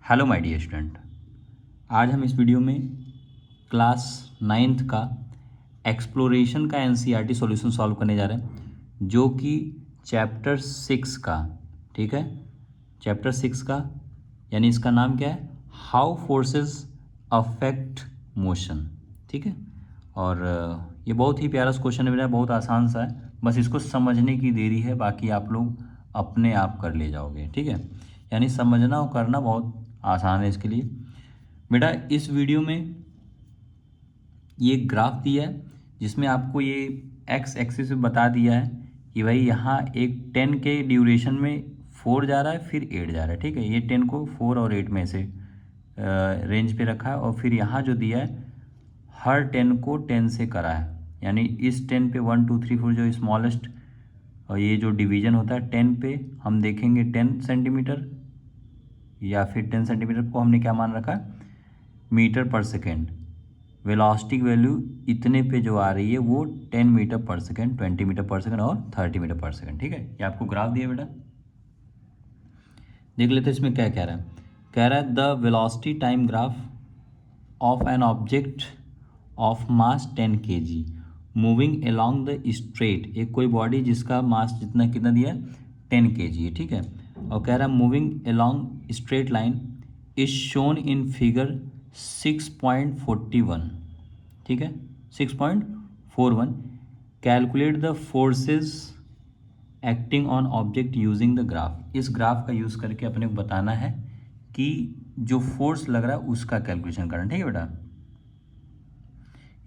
Hello my dear student, आज हम इस वीडियो में क्लास 9th का एक्सप्लोरेशन का एनसीईआरटी सॉल्यूशन सॉल्व करने जा रहे हैं, जो कि चैप्टर 6 का, ठीक है, चैप्टर 6 का, यानी इसका नाम क्या है, हाउ फोर्सेस अफेक्ट मोशन। ठीक है, और ये बहुत ही प्यारा क्वेश्चन है मेरा, बहुत आसान सा है, बस इसको समझने की देरी है, बाकी आप लोग अपने आप कर ले जाओगे। ठीक है, यानी समझना और करना बहुत आसान है। इसके लिए बेटा इस वीडियो में ये ग्राफ दिया है, जिसमें आपको ये एक्स एक्सिस पे बता दिया है कि भाई यहाँ एक 10 के ड्यूरेशन में 4 जा रहा है, फिर 8 जा रहा है। ठीक है, ये 10 को 4 और 8 में से रेंज पे रखा है, और फिर यहाँ जो दिया है हर 10 को 10 से करा है, यानी इस 10 पे 1 2 3 4 जो स्मॉलेस्ट, और ये जो डिवीजन होता है 10 पे हम देखेंगे 10 सेंटीमीटर, या फिर 10 सेंटीमीटर को हमने क्या मान रखा है, मीटर पर सेकेंड। वेलोसिटी वैल्यू इतने पे जो आ रही है वो 10 मीटर पर सेकेंड, 20 मीटर पर सेकेंड और 30 मीटर पर सेकेंड। ठीक है, ये आपको ग्राफ दिया बेटा, देख लेते हैं इसमें क्या कह रहा है। कह रहा है the velocity time graph of an object of mass 10 kg moving along the straight, एक कोई बॉडी जिसका मास जितना कितना दिया है 10 kg है। ठीक है, और कह रहा है moving along straight line is shown in figure 6.41। ठीक है, 6.41। Calculate the forces acting on object using the graph. इस ग्राफ का यूज़ करके अपने को बताना है कि जो फोर्स लग रहा है उसका कैलकुलेशन करना। ठीक है बेटा,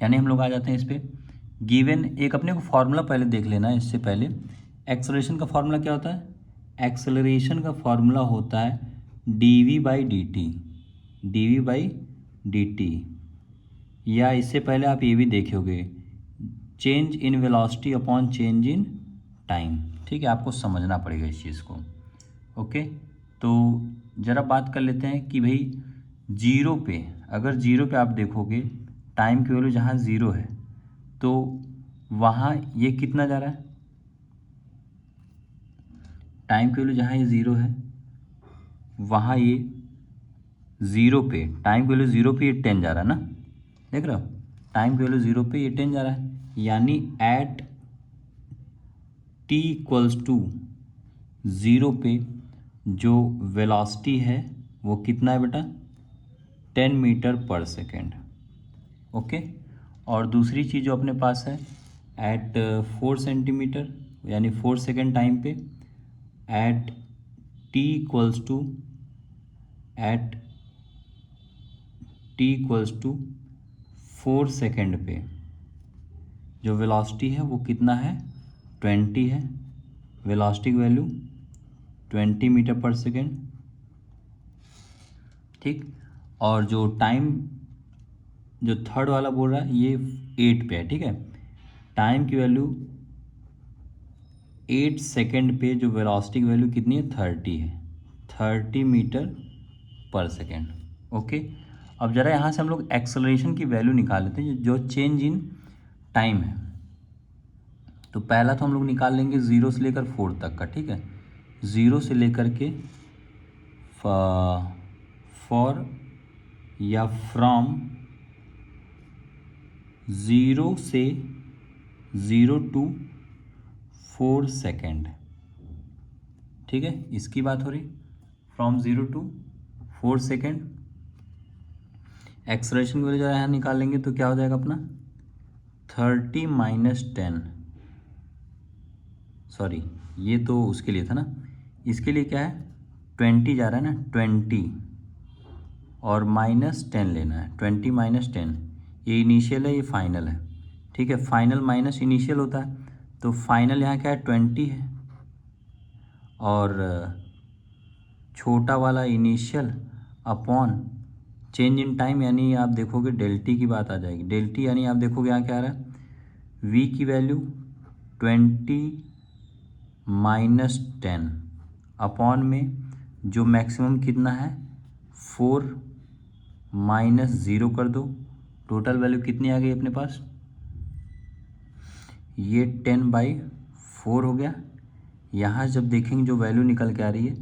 यानी हम लोग आ जाते हैं इस पर। गिवन एक अपने को फॉर्मूला पहले देख लेना है, इससे पहले एक्सेलरेशन का फॉर्मूला क्या होता है, एक्सेलरेशन का फॉर्मूला होता है dv/dt, dv/dt, या इससे पहले आप ये भी देखोगे change in velocity upon change in time. ठीक है, आपको समझना पड़ेगा इस चीज़ को। ओके, तो ज़रा बात कर लेते हैं कि भाई जीरो पे, अगर जीरो पे आप देखोगे टाइम की वैल्यू जहाँ ज़ीरो है तो वहाँ ये कितना जा रहा है, टाइम की वैल्यू जहाँ ये ज़ीरो है वहाँ ये ज़ीरो पे, टाइम की वैल्यू ज़ीरो पे ये 10 जा रहा है ना, देख रहे हो, टाइम की वैल्यू ज़ीरो पे ये 10 जा रहा है, यानी at t equals to zero पे जो वेलोसिटी है वो कितना है बेटा, 10 मीटर पर सेकेंड। ओके, और दूसरी चीज़ जो अपने पास है एट 4 सेंटीमीटर, यानी 4 सेकेंड टाइम पे, at t equals to, at t equals to 4 second पे जो वेलोसिटी है वो कितना है, 20 है, वेलोसिटी की वैल्यू 20 मीटर पर सेकेंड। ठीक, और जो टाइम जो थर्ड वाला बोल रहा है ये 8 पे है। ठीक है, टाइम की वैल्यू 8 सेकेंड पे जो वेलोसिटी की वैल्यू कितनी है, 30 है, 30 मीटर पर सेकेंड। ओके, अब ज़रा यहाँ से हम लोग एक्सेलरेशन की वैल्यू निकाल लेते हैं जो चेंज इन टाइम है। तो पहला तो हम लोग निकाल लेंगे 0 से लेकर 4 तक का। ठीक है, 0 से लेकर के फॉर या फ्रॉम 0 से 0 टू 4 सेकेंड। ठीक है, इसकी बात हो रही, फ्रॉम 0 टू 4 सेकेंड। एक्सेलरेशन की वैल्यू जरा यहाँ निकाल लेंगे तो क्या हो जाएगा अपना 30 माइनस 10, सॉरी ये तो उसके लिए था ना, इसके लिए क्या है 20 जा रहा है ना, 20 और माइनस 10 लेना है, 20 माइनस 10, ये इनिशियल है ये फाइनल है। ठीक है, फाइनल माइनस इनिशियल होता है, तो फाइनल यहाँ क्या है 20 है, और छोटा वाला initial upon change in time, यानी आप देखोगे डेल टी की बात आ जाएगी, डेल टी यानी आप देखोगे यहाँ क्या आ रहा है, वी की वैल्यू 20 माइनस 10 अपॉन में जो मैक्सिमम कितना है 4 माइनस 0 कर दो, टोटल वैल्यू कितनी आ गई अपने पास, ये 10/4 हो गया। यहाँ जब देखेंगे जो वैल्यू निकल के आ रही है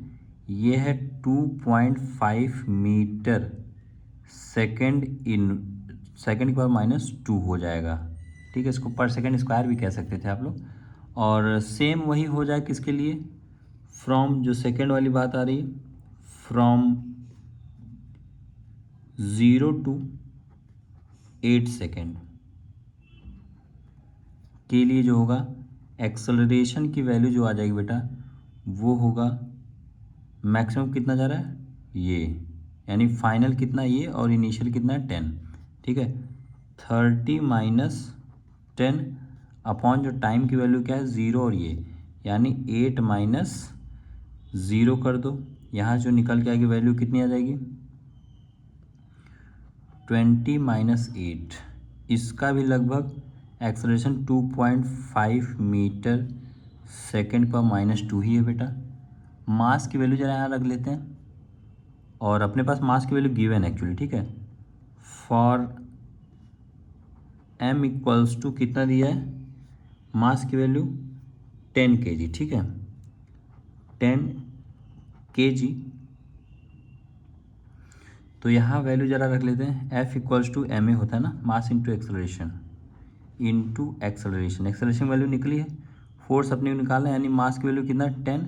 ये है 2.5 मीटर सेकेंड सेकेंड के पावर -2 हो जाएगा, ठीक है। इसको पर सेकेंड स्क्वायर भी कह सकते थे आप लोग। और सेम वही हो जाए किसके लिए, फ्रॉम, जो सेकेंड वाली बात आ रही है, फ्रॉम 0 to 8 सेकेंड के लिए जो होगा एक्सेलरेशन की वैल्यू जो आ जाएगी बेटा, वो होगा मैक्सिमम कितना जा रहा है ये, यानी फाइनल कितना ये और इनिशियल कितना है 10, ठीक है। 30 - 10 अपॉन जो टाइम की वैल्यू क्या है 0 और ये, यानी 8 - 0 कर दो, यहाँ जो निकल के आएगी वैल्यू कितनी आ जाएगी 20 - 8। इसका भी लगभग एक्सेलरेशन 2.5 मीटर सेकेंड पर -2 ही है बेटा। मास की वैल्यू जरा यहाँ रख लेते हैं, और अपने पास मास की वैल्यू गिवन है एक्चुअली, ठीक है। फॉर m इक्वल्स टू कितना दिया है, मास की वैल्यू 10 kg, ठीक है, 10 kg। तो यहाँ वैल्यू ज़रा रख लेते हैं, F इक्वल्स टू ma होता है ना, mass into acceleration, acceleration value निकली है, फोर्स अपने को निकालना है, यानी मास की वैल्यू कितना 10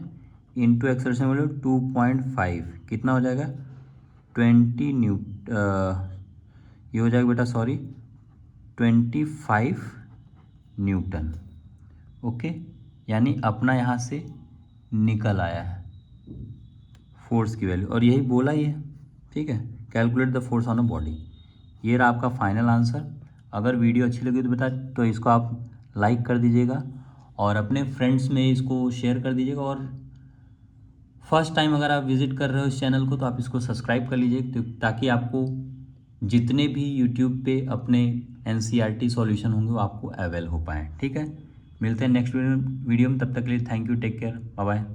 इंटू एक्सेलरेशन वैल्यू 2.5 कितना हो जाएगा 20 ये हो जाएगा बेटा, सॉरी 25 न्यूटन, ओके। यानी अपना यहाँ से निकल आया है फोर्स की वैल्यू, और यही बोला ही है, ठीक है। Calculate the force on a body, ये रहा आपका फाइनल आंसर। अगर वीडियो अच्छी लगी तो बता, तो इसको आप लाइक कर दीजिएगा और अपने फ्रेंड्स में इसको शेयर कर दीजिएगा, और फर्स्ट टाइम अगर आप विज़िट कर रहे हो इस चैनल को तो आप इसको सब्सक्राइब कर लीजिए, ताकि आपको जितने भी यूट्यूब पे अपने NCERT सॉल्यूशन होंगे वो आपको अवेल हो पाएँ, ठीक है। मिलते हैं नेक्स्ट वीडियो में, तब तक के लिए thank you, take care, bye bye.